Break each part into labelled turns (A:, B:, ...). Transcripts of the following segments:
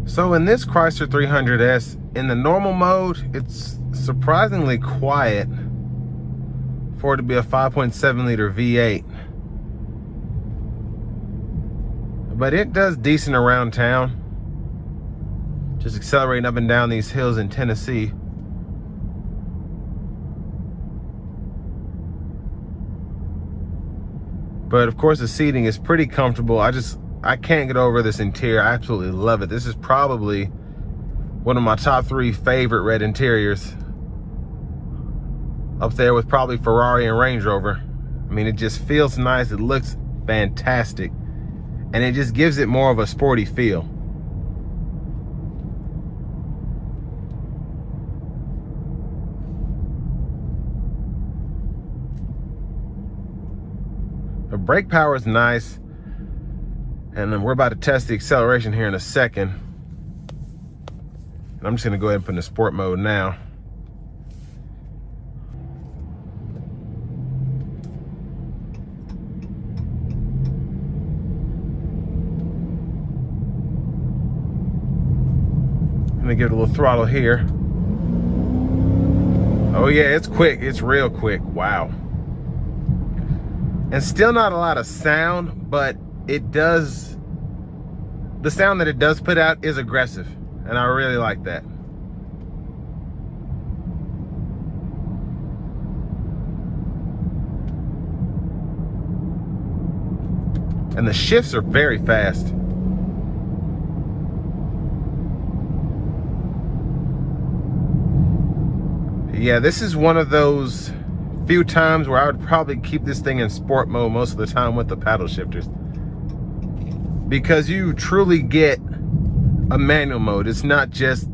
A: So in this Chrysler 300S, in the normal mode, it's surprisingly quiet for it to be a 5.7 liter V8. But it does decent around town. Just accelerating up and down these hills in Tennessee. But of course the seating is pretty comfortable. I can't get over this interior. I absolutely love it. This is probably one of my top 3 favorite red interiors. Up there with probably Ferrari and Range Rover. I mean, it just feels nice. It looks fantastic. And it just gives it more of a sporty feel. The brake power is nice. And then we're about to test the acceleration here in a second. And I'm just gonna go ahead and put in the sport mode now. I'm gonna give it a little throttle here. Oh yeah, it's quick, it's real quick, wow. And still not a lot of sound, but it does, the sound that it does put out is aggressive, and I really like that. And the shifts are very fast. Yeah, this is one of those few times where I would probably keep this thing in sport mode most of the time with the paddle shifters. Because you truly get a manual mode. It's not just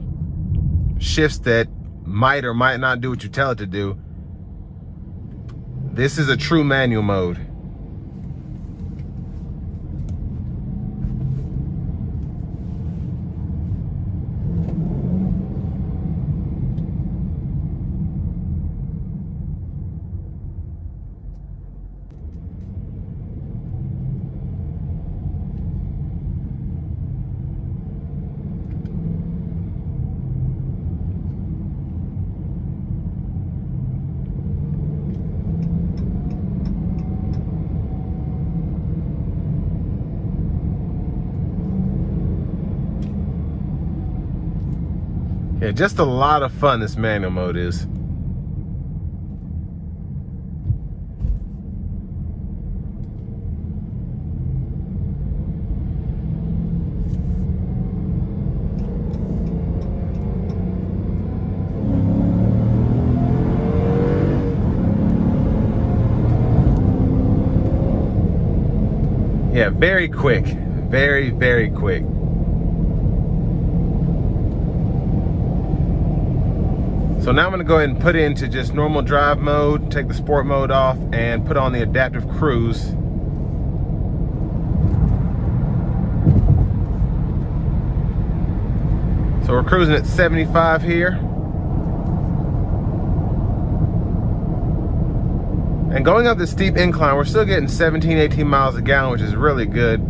A: shifts that might or might not do what you tell it to do. This is a true manual mode. Yeah, just a lot of fun this manual mode is. Yeah, very quick, very, very quick. So now I'm gonna go ahead and put it into just normal drive mode, take the sport mode off, and put on the adaptive cruise. So we're cruising at 75 here. And going up this steep incline, we're still getting 17, 18 miles a gallon, which is really good.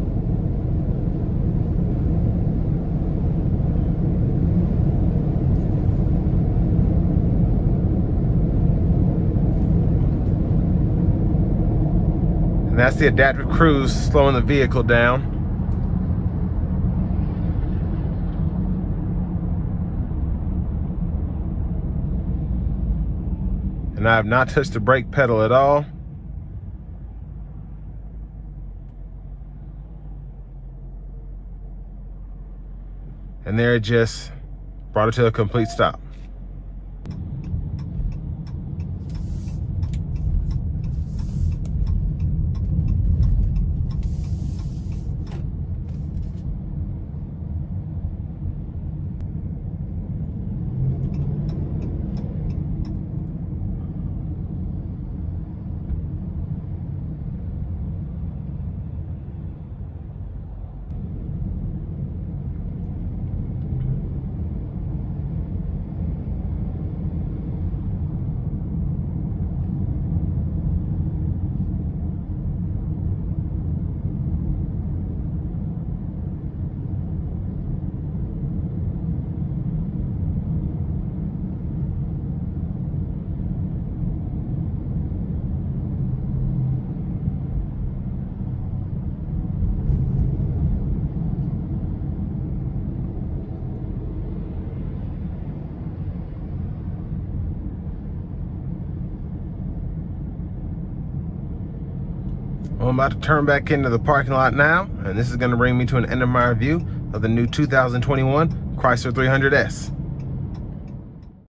A: And that's the adaptive cruise slowing the vehicle down. And I have not touched the brake pedal at all. And there it just brought it to a complete stop. Well, I'm about to turn back into the parking lot now, and this is going to bring me to an end of my review of the new 2021 Chrysler 300S.